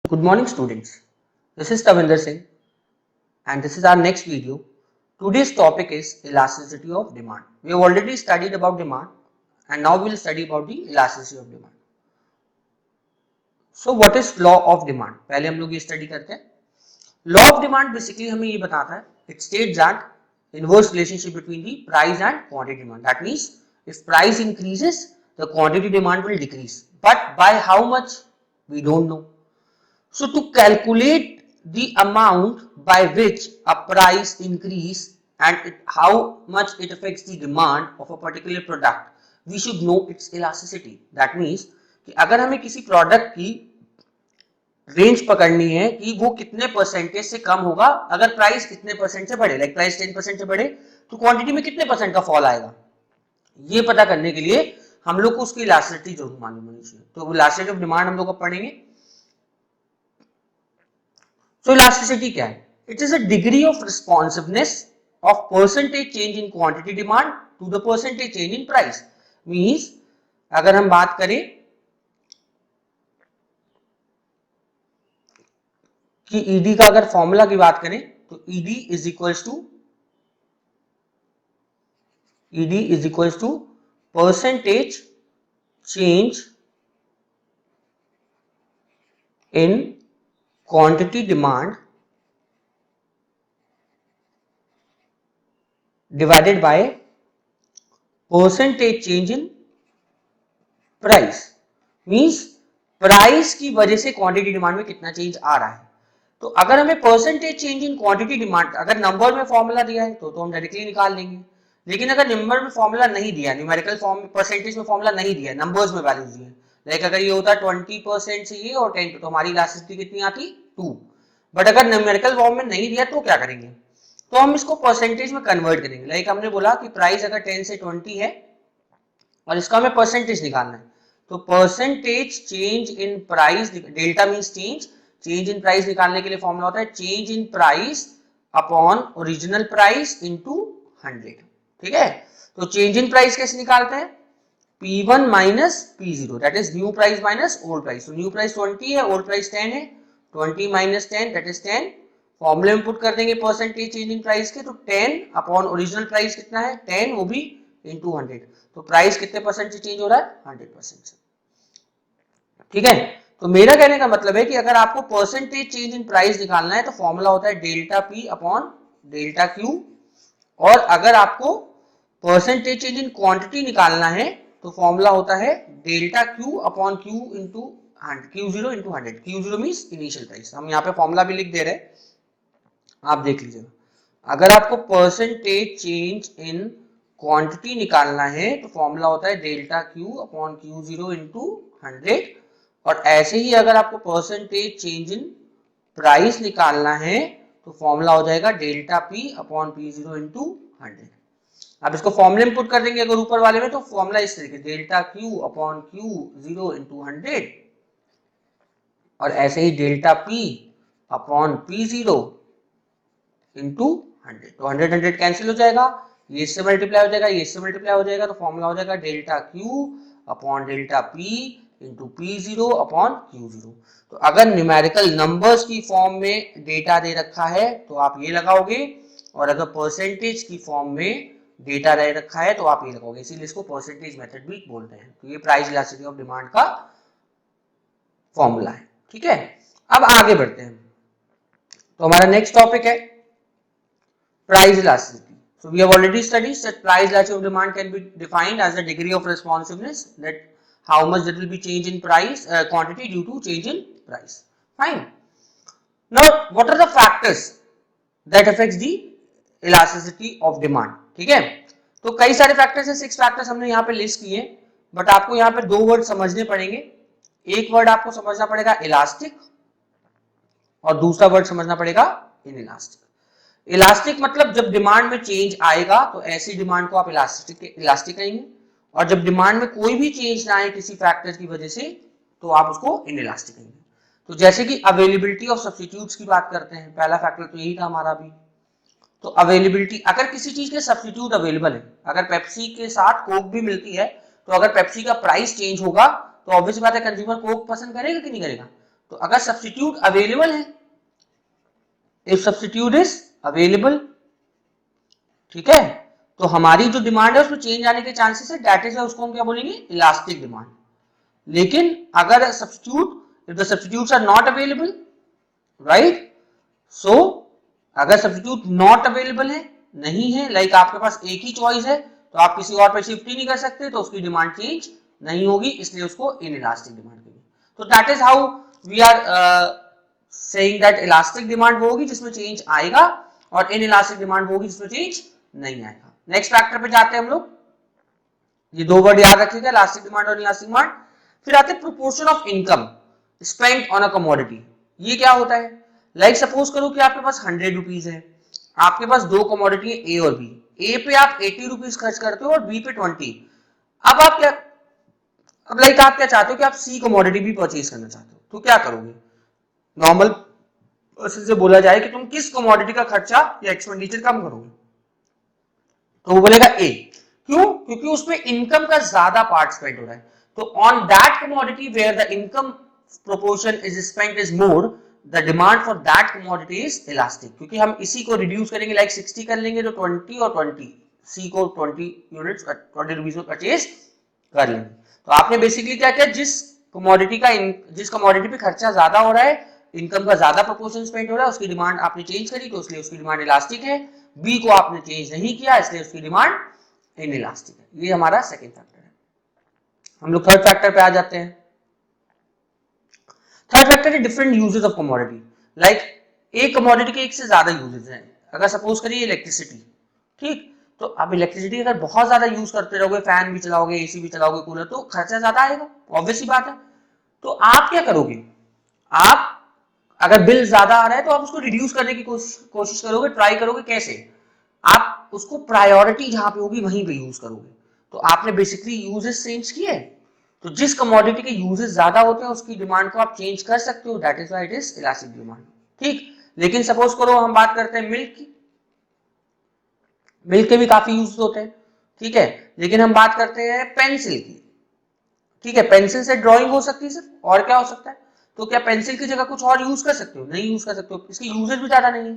Good morning students, this is Tavinder Singh and this is our next video. Today's topic is elasticity of demand. We have already studied about demand and now we will study about the elasticity of demand. So what is law of demand? पहले हम लोग ये study करते हैं. Law of demand basically हमें ये बताता है, it states that inverse relationship between the price and quantity demand. That means if price increases, the quantity demand will decrease. But by how much? We don't know. So to calculate the amount by which a price increase and how much it affects the demand of a particular product, we should know its elasticity. That means कि अगर हमें किसी product की range पकड़नी है कि वो कितने परसेंटेज से कम होगा अगर प्राइस कितने परसेंट से बढ़े, लाइक प्राइस 10% से बढ़े तो क्वांटिटी में कितने परसेंट का फॉल आएगा, ये पता करने के लिए हम लोग को उसकी इलास्टिसिटी जरूर मालूम होनी चाहिए. तो इलास्टिसिटी ऑफ डिमांड हम लोग को पढ़ेंगे. So elasticity क्या है? It is a degree of responsiveness of percentage change in quantity demand to the percentage change in price. Means अगर हम बात करें कि ED का अगर फॉर्मूला की बात करें तो ED is equals to percentage change in quantity demand divided by percentage change in price. Means price की वजह से क्वांटिटी डिमांड में कितना चेंज आ रहा है. तो अगर हमें percentage change in quantity demand अगर नंबर में फॉर्मूला दिया है तो हम डायरेक्टली निकाल लेंगे. लेकिन अगर नंबर में फॉर्मूला नहीं दिया, न्यूमेरिकल फॉर्म परसेंटेज में फॉर्मूला नहीं दिया, नंबर्स में वैल्यूज दिए, लाइक अगर ये होता 20% से ये और 10 तो हमारी इलास्टिसिटी कितनी आती 2. बट अगर न्यूमेरिकल फॉर्म में नहीं दिया तो क्या करेंगे, तो हम इसको परसेंटेज में कन्वर्ट करेंगे. लाइक हमने बोला कि प्राइस अगर 10 से 20 है और इसका हमें परसेंटेज निकालना है, तो percentage change in price, delta means change in price निकालने के लिए फॉर्मूला होता है change in price upon original price into 100. ठीक है, तो चेंज इन प्राइस कैसे निकालते हैं, P1 minus P0 that is new price minus old price. तो न्यू प्राइस 20 है, ओल्ड प्राइस 10 है, 20 माइनस 10 दैट इज 10. फॉर्मूले में पुट कर देंगे परसेंटेज चेंज इन प्राइस के, तो 10 अपॉन ओरिजिनल प्राइस कितना है 10, वो भी इनटू 100. तो प्राइस कितने परसेंट से चेंज हो रहा है 100% से. ठीक है, तो मेरा कहने का मतलब है कि अगर आपको परसेंटेज चेंज इन प्राइस निकालना है तो फॉर्मूला होता है delta P upon delta Q, और अगर आपको परसेंटेज चेंज इन क्वांटिटी निकालना है तो फॉर्मूला होता है delta Q upon Q into Q0 into 100. Q0 means initial price. हम यहाँ पे फॉर्मूला भी लिख दे रहे हैं, आप देख लीजिएगा. अगर आपको परसेंटेज चेंज इन क्वांटिटी निकालना है तो फॉर्मूला होता है delta Q upon Q0 into 100. और ऐसे ही अगर आपको परसेंटेज चेंज इन प्राइस निकालना है तो फॉर्मूला हो जाएगा delta P upon P0 into 100. अब इसको फॉर्मूले में पुट कर देंगे अगर ऊपर वाले में, तो फॉर्मूला इस तरीके delta Q upon Q0 into 100 और ऐसे ही delta P upon P0 into 100. तो 100 कैंसिल हो जाएगा, ये इससे मल्टीप्लाई हो जाएगा, ये इससे मल्टीप्लाई हो जाएगा, तो फॉर्मूला हो जाएगा delta Q upon delta P into P0 upon Q0. तो अगर न्यूमेरिकल नंबर्स की फॉर्म में डेटा दे रखा है तो आप ये लगाओगे, और अगर परसेंटेज की फॉर्म में डेटा दे रखा है तो आप ये लगाओगे. इसीलिए इसको परसेंटेज मेथड भी बोलते हैं. तो ये प्राइस इलास्टिसिटी ऑफ डिमांड का फॉर्मूला है. ठीक है, अब आगे बढ़ते हैं. तो हमारा नेक्स्ट टॉपिक है price elasticity. So we have already studied that price elasticity of demand can be defined as the degree of responsiveness, that how much that will be change in price quantity due to change in price. Fine. Now what are the factors that affects the elasticity of demand? ठीक है, तो कई सारे factors है, 6 factors हमने यहाँ पे list किए, बट आपको यहाँ पे 2 वर्ड समझने पड़ेंगे. एक वर्ड आपको समझना पड़ेगा इलास्टिक और दूसरा वर्ड समझना पड़ेगा इनइलास्टिक. इलास्टिक मतलब जब डिमांड में चेंज आएगा तो ऐसी डिमांड को आप इलास्टिक कहेंगे, और जब डिमांड में कोई भी चेंज ना आए किसी फैक्टर की वजह से तो आप उसको इनइलास्टिक कहेंगे. तो जैसे कि अवेलेबिलिटी ऑफ सब्स्टिट्यूट्स की बात करते हैं, पहला फैक्टर तो यही था हमारा भी. तो अवेलेबिलिटी, अगर किसी चीज के सब्स्टिट्यूट अवेलेबल है, अगर पेप्सी के साथ कोक भी मिलती है तो अगर पेप्सी का प्राइस चेंज होगा तो ऑब्वियस बात है कंज्यूमर कोक पसंद करेगा कि नहीं करेगा. तो अगर सब्स्टिट्यूट अवेलेबल है, इफ सब्स्टिट्यूट इज अवेलेबल, ठीक है, तो हमारी जो डिमांड है उसमें चेंज आने के चांसेस है, दैट इज उसको हम क्या बोलेंगे, इलास्टिक डिमांड। लेकिन अगर substitute, if the substitutes are not available, right, so अगर सब्स्टिट्यूट नॉट अवेलेबल है, नहीं है, लाइक आपके पास एक ही चॉइस है, तो आप किसी और पे शिफ्ट ही नहीं कर सकते, तो उसकी डिमांड चेंज नहीं होगी, इसलिए उसको इनइलास्टिक डिमांड कहेंगे। तो that is how we are saying that elastic demand वो होगी जिसमें चेंज आएगा, और इनइलास्टिक डिमांड वो होगी जिसमें चेंज नहीं आएगा। नेक्स्ट फैक्टर पे जाते हैं हम लोग, ये दो वर्ड याद रखिएगा, इलास्टिक डिमांड और इनइलास्टिक डिमांड। फिर आते हैं proportion of income spent on a commodity. ये क्या होता है, लाइक सपोज करो कि आपके पास 100 रुपीज है, आपके पास दो कमोडिटी है ए और बी, ए पे आप 80 रुपीज खर्च करते हो और बी पे 20। अब आप क्या, अब लाइक आप क्या चाहते हो कि आप सी कमोडिटी भी परचेज करना चाहते हो, तो क्या करोगे, नॉर्मल पर्सन से बोला जाए कि तुम किस कमोडिटी का खर्चा या एक्सपेंडिचर कम करोगे, तो वो बोलेगा ए। क्यों, क्योंकि उसमें इनकम का ज्यादा पार्ट स्पेंड हो रहा है, तो on that commodity where the income proportion is spent is more, the demand for that commodity is elastic. क्योंकि हम इसी को रिड्यूस करेंगे, लाइक 60 कर लेंगे तो 20 और 20, सी को 20 यूनिट्स 20 रुपीज में परचेज कर लेंगे। तो आपने बेसिकली क्या किया, जिस कमोडिटी पे खर्चा ज्यादा हो रहा है, इनकम का ज्यादा प्रोपोर्शन स्पेंड हो रहा है, उसकी डिमांड आपने चेंज करी, तो इसलिए उसकी डिमांड इलास्टिक है। बी को आपने चेंज नहीं किया, इसलिए उसकी डिमांड इनइलास्टिक है। ये हमारा सेकंड फैक्टर है। हम लोग थर्ड फैक्टर पे आ जाते हैं। थर्ड फैक्टर है different uses of commodity. Like एक कमोडिटी के एक से ज्यादा यूजेस हैं। अगर सपोज करिए इलेक्ट्रिसिटी, ठीक, तो अब इलेक्ट्रिसिटी अगर बहुत ज्यादा यूज करते रहोगे, फैन भी चलाओगे, एसी भी चलाओगे, कूलर, तो खर्चा ज्यादा आएगा, ऑब्वियस सी बात है। तो आप क्या करोगे, आप अगर बिल ज्यादा आ रहा है तो आप उसको रिड्यूस करने की कोशिश करोगे, ट्राई करोगे, कैसे, आप उसको प्रायोरिटी जहां पे होगी वहीं पे यूज करोगे। तो आपने बेसिकली यूजेस चेंज किए, तो जिस कमोडिटी के यूजेस ज्यादा होते हैं उसकी डिमांड को आप चेंज कर सकते हो, that is why it is elastic demand, ठीक। लेकिन सपोज करो हम बात करते हैं मिल्क की, मिल्क के भी काफी यूज होते हैं, ठीक है, लेकिन हम बात करते हैं पेंसिल की, ठीक है, पेंसिल से ड्राइंग हो सकती है सिर्फ, और क्या हो सकता है, तो क्या पेंसिल की जगह कुछ और यूज कर सकते हो, नहीं यूज कर सकते हो, इसकी यूजेज भी ज्यादा नहीं है,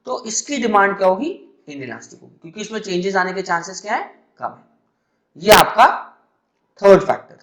तो इसकी डिमांड क्या होगी, इनइलास्टिक होगी, क्योंकि इसमें चेंजेस आने के चांसेस क्या है, कम है। ये आपका थर्ड फैक्टर।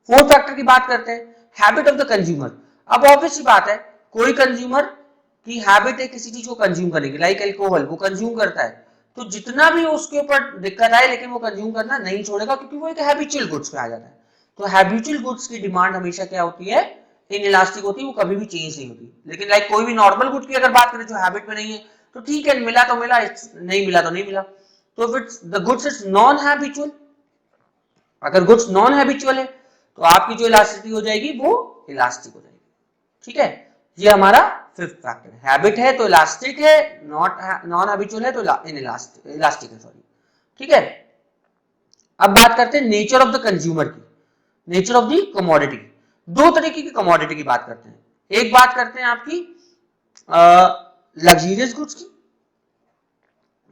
फोर्थ फैक्टर की बात करते हैं, हैबिट ऑफ द कंज्यूमर। अब ऑब्वियस सी बात है, कोई कंज्यूमर की हैबिट है किसी चीज को कंज्यूम करने की, लाइक अल्कोहल, वो कंज्यूम करता है, तो जितना भी उसके ऊपर दिक्कत आए लेकिन वो कंज्यूम करना नहीं छोड़ेगा, क्योंकि वो एक हैबिचुअल गुड्स पे आ जाता है। तो हैबिचुअल गुड्स की डिमांड हमेशा क्या होती है, इनइलास्टिक होती है, वो कभी भी चेंज नहीं होती। लेकिन लाइक कोई भी नॉर्मल गुड की अगर बात करें जो हैबिट में नहीं है, तो ठीक है, मिला तो मिला, नहीं मिला तो नहीं मिला। तो the goods is non habitual, अगर गुड्स नॉन हैबिचुअल है तो आपकी जो इलास्टिसिटी हो जाएगी वो इलास्टिक हो जाएगी, ठीक है। ये हमारा फिफ्थ फैक्टर है, हैबिट है तो इलास्टिक है, नॉन हैबिचुअल है तो इलास्टिक है, सॉरी, ठीक है। अब बात करते हैं नेचर ऑफ द कंज्यूमर की, नेचर ऑफ द कमोडिटी। दो तरीके की कमोडिटी की बात करते हैं, एक बात करते हैं आपकी लग्जरियस गुड्स की,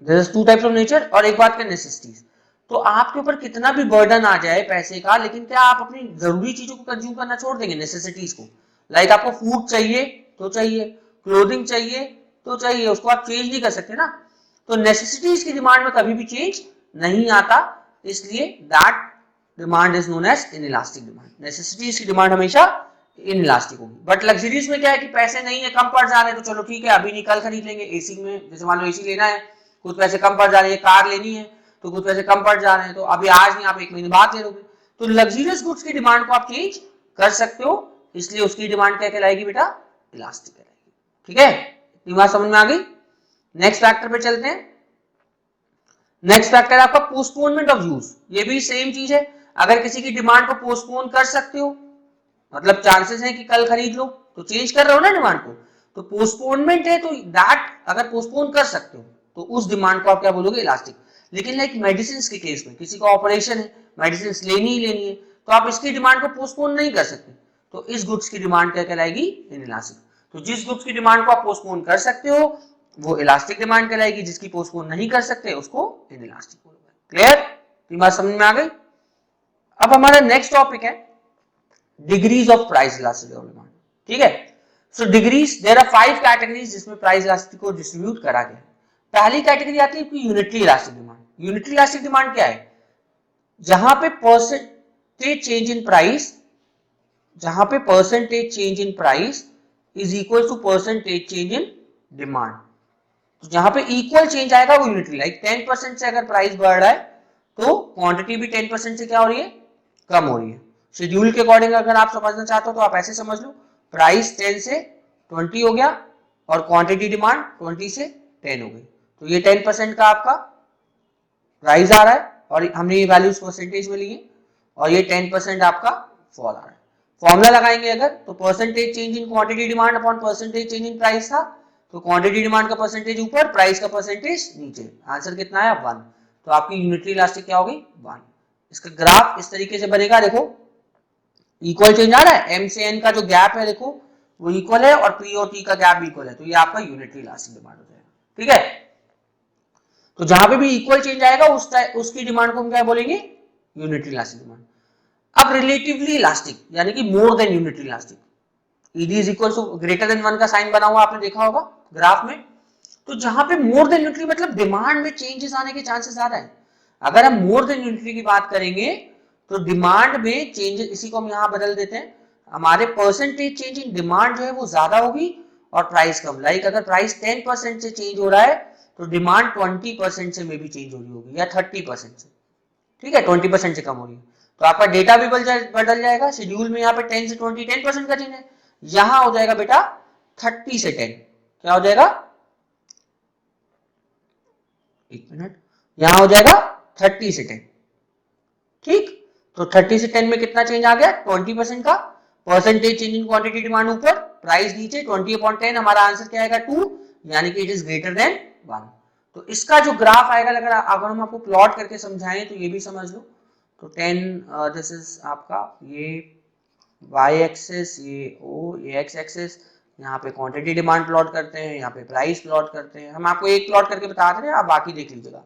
there is two types of nature, और एक बात का नेसेसिटीज। तो आपके ऊपर कितना भी बर्डन आ जाए पैसे का, लेकिन क्या आप अपनी जरूरी चीजों को कंज्यूम करना छोड़ देंगे, नेसेसिटीज को, लाइक आपको फूड चाहिए तो चाहिए, क्लोथिंग चाहिए तो चाहिए, उसको आप चेंज नहीं कर सकते ना। तो नेसेसिटीज की डिमांड में कभी भी चेंज नहीं आता, इसलिए that demand is known as inelastic demand. Necessities की डिमांड हमेशा इनइलास्टिक होगी। बट लग्जरीज में क्या है कि पैसे नहीं है, कम पड़ जा रहे हैं, तो चलो ठीक है अभी नहीं कल खरीद लेंगे। एसी में जैसे मान लो एसी लेना है, कुछ पैसे कम पड़ जा रहे हैं, कार लेनी है तो कुछ पैसे कम पड़ जा रहे हैं, तो अभी आज नहीं आप एक महीने बाद ले लोगे। तो लग्जरियस गुड्स की डिमांड को आप चेंज कर सकते हो, इसलिए उसकी डिमांड क्या कहलाएगी बेटा, इलास्टिक कहलाएगी, ठीक है। इतनी बात समझ में आ गई। नेक्स्ट फैक्टर पे चलते हैं। नेक्स्ट फैक्टर आपका पोस्टपोनमेंट ऑफ यूज। ये भी सेम चीज है, अगर किसी की डिमांड को पोस्टपोन कर सकते हो, मतलब चांसेस है कि कल खरीद लो, तो चेंज कर रहे हो ना डिमांड को, तो पोस्टपोनमेंट है, तो दैट अगर पोस्टपोन कर सकते हो तो उस डिमांड को आप क्या बोलोगे, इलास्टिक। लेकिन लाइक मेडिसिन के केस में, किसी का ऑपरेशन है, मेडिसिन लेनी ही लेनी है, तो आप इसकी डिमांड को पोस्टपोन नहीं कर सकते, तो इस गुड्स की डिमांड क्या कहलाएगी, इनइलास्टिक। तो जिस गुड्स की डिमांड को आप पोस्टपोन कर सकते हो वो इलास्टिक डिमांड कहलाएगी, जिसकी पोस्टपोन नहीं कर सकते उसको इनइलास्टिक बोलोगे। क्लियर, बात समझ में आ गई। अब हमारा नेक्स्ट टॉपिक है degrees of price elasticity of demand, ठीक है। सो डिग्रीज, देयर आर 5 कैटेगरीज जिसमें प्राइस इलास्टिसिटी को डिस्ट्रीब्यूट करा गया है। पहली कैटेगरी आती है unitary elastic demand. Unitary elastic demand क्या है? जहां पे परसेंटेज चेंज इन प्राइस, जहां पे percentage change in price is equal to percentage change in demand. तो जहां पे इक्वल चेंज आएगा वो यूनिटरी, लाइक 10% से अगर प्राइस बढ़ रहा है तो क्वांटिटी भी 10% से क्या हो रही है? कम हो रही है। शेड्यूल के अकॉर्डिंग अगर आप समझना चाहते हो तो आप ऐसे समझ लो, प्राइस 10 से 20 हो गया और क्वांटिटी डिमांड 20 से 10 हो गई, तो ये 10% का आपका प्राइस आ रहा है और हमने ये वैल्यूज परसेंटेज में लिए और ये 10% आपका फॉल आ रहा है। फॉर्मूला लगाएंगे अगर तो percentage change in quantity demand upon percentage change in price था, तो क्वांटिटी डिमांड का परसेंटेज ऊपर, प्राइस का परसेंटेज नीचे। आंसर कितना है? 1। तो आपकी यूनिटरी इलास्टिक क्या होगी? 1। इसका ग्राफ इस तरीके से बनेगा, देखो इक्वल चेंज आ रहा है, एम से एन का जो गैप है देखो वो इक्वल है और पी और टी का गैप भी इक्वल है, तो ये आपका यूनिटरी इलास्टिक डिमांड हो जाएगा। ठीक है, तो जहां पे भी इक्वल चेंज आएगा उसकी डिमांड को हम क्या बोलेंगे? Unitary elastic demand. अब रिलेटिवली इलास्टिक यानी कि more than unitary elastic, ED is equal to greater than 1 का साइन बना हुआ आपने देखा होगा ग्राफ में। तो जहां पे मोर देन यूनिटरी मतलब डिमांड में चेंजेस आने के चांसेस ज्यादा है। अगर हम मोर देन यूनिटरी की बात करेंगे तो डिमांड में चेंजेस, इसी को हम यहां बदल देते हैं, हमारे परसेंटेज चेंज इन डिमांड जो है वो ज्यादा होगी और प्राइस कम। लाइक अगर प्राइस 10% से चेंज हो रहा है तो डिमांड 20% से में भी चेंज हो रही होगी या 30% से। ठीक है, 20% से कम हो रही है तो आपका डेटा भी बदल जाएगा। शेड्यूल में यहाँ पे 10 से 20 10% का चेंज है, यहां हो जाएगा बेटा 30 से 10। क्या हो जाएगा? एक मिनट, यहां हो जाएगा 30 से 10। ठीक, तो 30 से 10 में कितना चेंज आ गया? 20% का। Percentage change in quantity demand ऊपर, प्राइस नीचे, 20/10 हमारा आंसर क्या आएगा? 2, यानी कि इट इज ग्रेटर देन 1। तो इसका जो ग्राफ आएगा, अगर हम आपको प्लॉट करके समझाएं तो ये भी समझ लो। तो 10 दिस इज आपका ये y एक्सिस, ये o, ये x एक्सिस, यहाँ पे क्वांटिटी डिमांड प्लॉट करते हैं, यहाँ पे प्राइस प्लॉट करते हैं। हम आपको एक प्लॉट करके बता रहे हैं, आप बाकी देख लीजिएगा।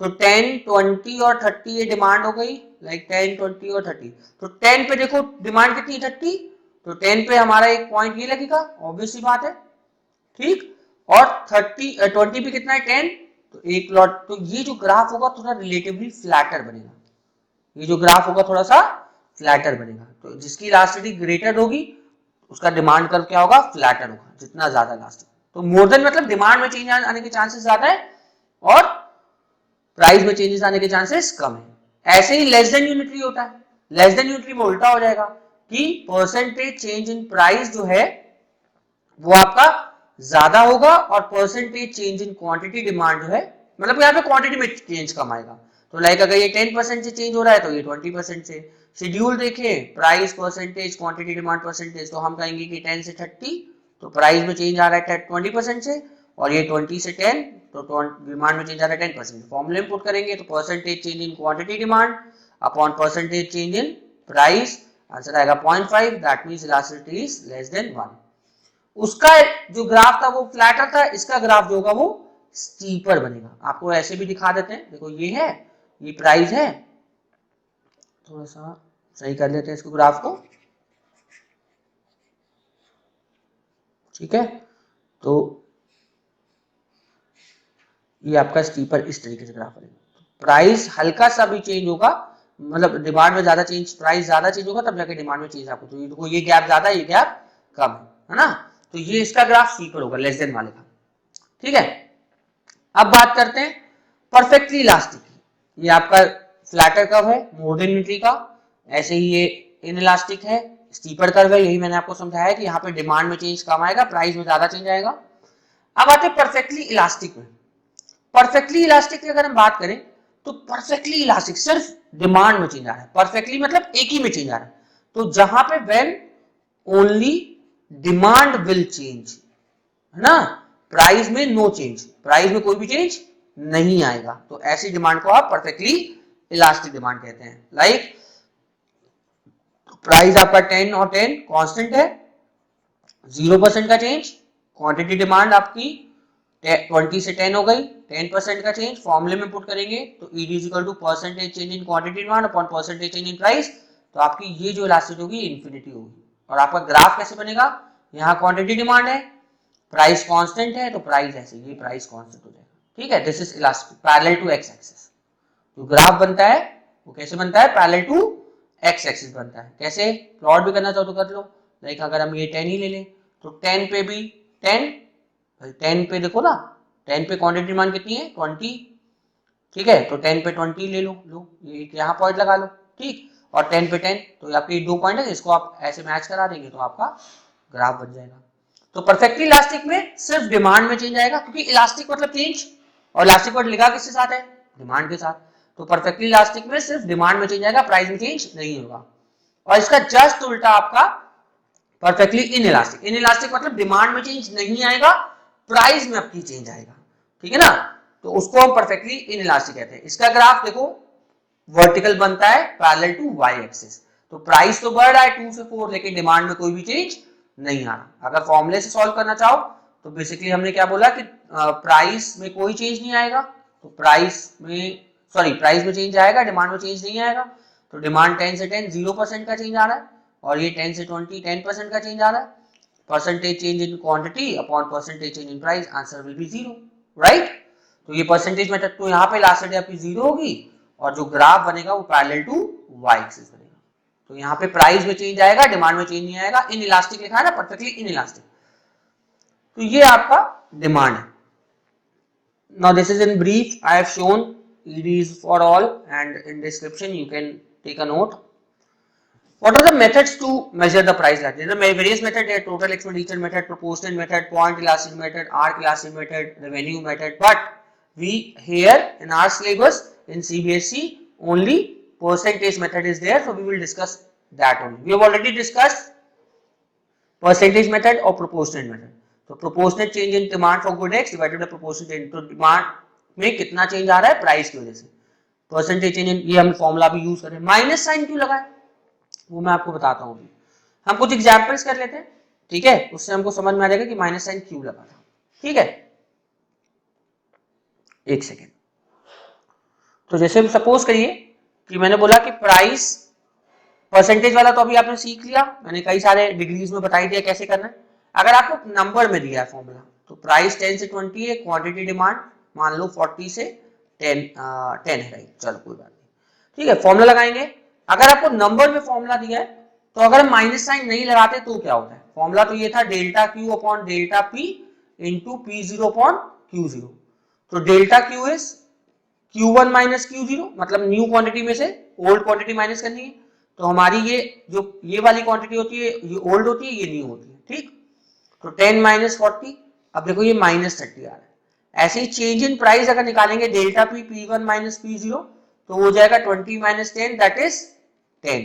तो 10, 20 और 30 ये डिमांड हो गई, लाइक 10, 20 और 30। तो 10 पे देखो डिमांड कितनी? 30, तो 10 पे हमारा एक पॉइंट ये लगेगा, ऑब्वियस सी बात है। ठीक, और 20 पे कितना है? 10, तो एक प्लॉट। तो ये जो ग्राफ होगा थोड़ा रिलेटिवली फ्लैटर बनेगा, ये जो ग्राफ होगा थोड़ा सा फ्लैटर बनेगा। तो जिसकी इलास्टिसिटी ग्रेटर होगी उसका डिमांड कर्व क्या होगा? फ्लैटर होगा, जितना ज्यादा इलास्टिक। तो मोर देन मतलब डिमांड में चेंज आने के चांसेस ज्यादा है और प्राइस में चेंजेस आने के चांसेस कम है। ऐसे ही लेस देन यूनिटरी होता है। लेस देन यूनिटरी में उल्टा हो जाएगा कि परसेंटेज चेंज इन प्राइस जो है वो आपका ज्यादा होगा और percentage change in quantity demand जो है, मतलब यहाँ पे क्वांटिटी में चेंज कम आएगा। तो लाइक अगर ये 10% से चेंज हो रहा है तो ये 20% से। शेड्यूल देखें, price percentage, quantity demand percentage, तो हम कहेंगे कि 10 से 30, तो प्राइस में चेंज आ रहा है 20% से, और ये 20 से 10, तो डिमांड में चेंज आ रहा है 10%। फॉर्मूले में पुट करेंगे तो percentage change in quantity demand upon percentage change in price, answer आएगा 0.5, that means elasticity is less than 1। उसका जो ग्राफ था वो फ्लैटर था, इसका ग्राफ जो होगा वो स्टीपर बनेगा। आपको ऐसे भी दिखा देते हैं, देखो ये है, ये प्राइस है, थोड़ा सा सही कर लेते हैं इसको ग्राफ को। ठीक है, तो ये आपका स्टीपर इस तरीके से ग्राफ बनेगा। प्राइस हल्का सा भी चेंज होगा, मतलब डिमांड में ज्यादा चेंज, प्राइस ज्यादा चेंज होगा तब जाके डिमांड में चेंज आपको। तो ये गैप ज्यादा, ये गैप कम है ना। तो ये इसका ग्राफ स्टीपर होगा लेस देन वाले का। ठीक है, अब बात करते हैं परफेक्टली इलास्टिक की। ये आपका फ्लैटर कर्व है मोर देन यूनिटरी का, ऐसे ही ये इनइलास्टिक है, स्टीपर कर्व है। यही मैंने आपको समझाया कि यहाँ पे डिमांड में चेंज कम आएगा, प्राइस में ज्यादा चेंज आएगा। अब आते हैं परफेक्टली इलास्टिक में। परफेक्टली इलास्टिक की अगर हम बात करें तो परफेक्टली इलास्टिक सिर्फ डिमांड में चेंज आ रहा है। परफेक्टली मतलब एक ही में चेंज आ रहा है, तो जहां पे when only demand will change, है ना, प्राइस में नो चेंज, प्राइस में कोई भी चेंज नहीं आएगा, तो ऐसी डिमांड को आप परफेक्टली इलास्टिक डिमांड कहते हैं। लाइक प्राइस आपका 10 और 10 कांस्टेंट है, 0% का चेंज, क्वांटिटी डिमांड आपकी 20 से 10 हो गई, 10% का चेंज। फॉर्मूले में पुट करेंगे तो ED is equal to percentage change in quantity demand upon percentage change in price, तो आपकी ये जो इलास्टिसिटी होगी इन्फिनिटी होगी। और आपका ग्राफ कैसे बनेगा? यहाँ क्वांटिटी डिमांड है, प्राइस कांस्टेंट है, तो प्राइस ऐसे ये प्राइस कांस्टेंट हो जाएगा, ठीक है। This is elastic parallel to X axis. जो ग्राफ बनता है वो कैसे बनता है, पैरेलल टू एक्स एक्सिस बनता है। कैसे, प्लॉट भी करना चाहो तो कर लो। लाइक अगर हम ये 10 ही ले लें तो 10 पे भी 10, 10 पे देखो ना, 10 पे क्वांटिटी डिमांड कितनी है 20, ठीक है। तो 10 पे 20 ले लो ये यहाँ पॉइंट लगा लो, ठीक। और 10 पे 10, तो आपके 2 पॉइंट है, इसको आप ऐसे मैच करा देंगे तो आपका ग्राफ बन जाएगा। तो परफेक्टली इलास्टिक में सिर्फ डिमांड में चेंज आएगा, क्योंकि इलास्टिक मतलब चेंज, और इलास्टिक वर्ड लिखा किसके साथ है, डिमांड के साथ। तो परफेक्टली इलास्टिक में सिर्फ डिमांड में चेंज आएगा, प्राइस में चेंज नहीं होगा। और इसका जस्ट उल्टा आपका perfectly in elastic, in elastic मतलब डिमांड में चेंज नहीं आएगा, प्राइस में आपकी चेंज आएगा, ठीक है ना। तो उसको हम परफेक्टली इन इलास्टिक कहते हैं। इसका ग्राफ देखो वर्टिकल बनता है पैरेलल टू वाई एक्सिस, तो प्राइस तो बढ़ रहा है 2 से 4, लेकिन डिमांड में कोई भी चेंज नहीं आ रहा। अगर फॉर्मूले से सॉल्व करना चाहो तो बेसिकली हमने क्या बोला कि प्राइस में कोई चेंज नहीं आएगा, तो प्राइस में चेंज आएगा, डिमांड में चेंज नहीं आएगा। तो डिमांड 10 से 10 0% का चेंज आ रहा है, और ये 10 से 20 10% का चेंज आ रहा है। Percentage change in quantity upon percentage change in price, answer will be 0, right. तो ये परसेंटेज मेथड तो यहाँ पे लास्ट डे आपकी 0 होगी, और जो ग्राफ बनेगा वो पैरेलल टू वाई एक्सिस बनेगा। तो यहाँ पे प्राइस में चेंज आएगा, डिमांड में चेंज नहीं आएगा। इन इलास्टिक लिखा है ना, परफेक्टली इन इलास्टिक। तो ये आपका डिमांड है। Now this is in brief. I have shown EDs for all, and in description you can take a note. What are the methods to measure the price lag? There are various methods. There are total expenditure method, proportionate method, point elastic method, arc elastic method, revenue method. But we here in our syllabus in CBSE only percentage method is there, so we will discuss that only. We have already discussed percentage method or proportionate method. तो proportionate change in demand for good X divided by proportionate change, तो demand में कितना change आ रहा है price की वजह से। Percentage change, ये हम फॉर्मूला भी यूज करें। माइनस साइन क्यों लगाए वो मैं आपको बताता हूँ। हम कुछ एग्जांपल्स कर लेते हैं, ठीक है, उससे हमको समझ में आ जाएगा कि माइनस साइन क्यों लगा था, ठीक है। एक सेकेंड। तो जैसे सपोज करिए कि मैंने बोला कि प्राइस, परसेंटेज वाला तो अभी आपने सीख लिया, मैंने कई सारे डिग्रीज में बता दिया कैसे करना है। अगर आपको नंबर में दिया है फॉर्मूला, तो प्राइस 10 से 20 है, क्वांटिटी डिमांड मान लो 40 से 10 है, राइट। चलो कोई बात नहीं, ठीक है, फॉर्मूला लगाएंगे। अगर आपको नंबर में फॉर्मूला दिया है, तो अगर हम माइनस साइन नहीं लगाते तो क्या होता है। फॉर्मूला तो ये था delta Q upon delta P into P zero upon Q zero. तो delta Q is Q1 minus Q0, मतलब न्यू क्वांटिटी में से ओल्ड क्वांटिटी माइनस करनी है। तो हमारी ये जो ये वाली क्वांटिटी होती है ये ओल्ड होती है, ये न्यू होती है, ठीक। तो 10 माइनस 40, अब देखो ये माइनस 30 आ रहा है। ऐसे ही चेंज इन प्राइस अगर निकालेंगे delta P P1 minus P0, तो हो जाएगा 20 माइनस 10 दैट इज 10।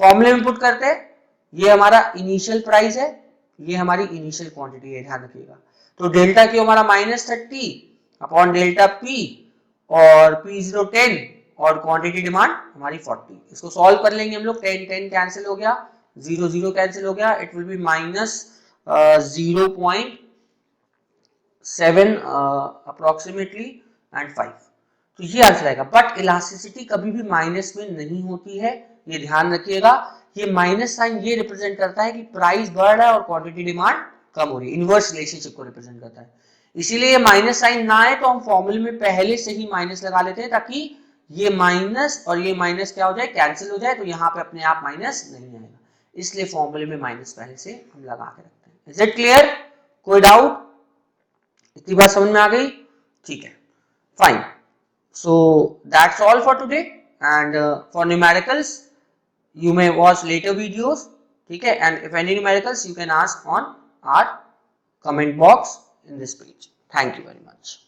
फॉर्मूले में पुट करते हैं, ये हमारा इनिशियल प्राइस है, ये हमारी इनिशियल क्वांटिटी है, ध्यान रखिएगा। तो डेल्टा क्यू हमारा माइनस 30 अपॉन डेल्टा पी और P0 10 और क्वांटिटी डिमांड हमारी 40। इसको सॉल्व कर लेंगे हम लोग, 10 10 कैंसिल हो गया, 0 0 कैंसिल हो गया, it will be minus 0.7 approximately and 5। तो ये आंसर आएगा। बट इलास्टिसिटी कभी भी माइनस में नहीं होती है, ये ध्यान रखिएगा। ये माइनस साइन ये रिप्रेजेंट करता है कि प्राइस बढ़ रहा है और क्वांटिटी डिमांड कम हो रही है, इनवर्स रिलेशनशिप को रिप्रेजेंट करता है। इसीलिए ये माइनस साइन ना आए तो हम फॉर्मूले में पहले से ही माइनस लगा लेते हैं, ताकि ये माइनस और ये माइनस क्या हो जाए, कैंसिल हो जाए, तो यहाँ पे अपने आप माइनस नहीं आएगा। इसलिए फॉर्मूले में माइनस पहले से हम लगा के रखते हैं। Is it clear? कोई डाउट? इतनी बात समझ में आ गई? ठीक है, fine. So that's all for today, and for numericals you may watch later videos, ठीक है, and if any numericals you can ask on our comment box in this page. Thank you very much.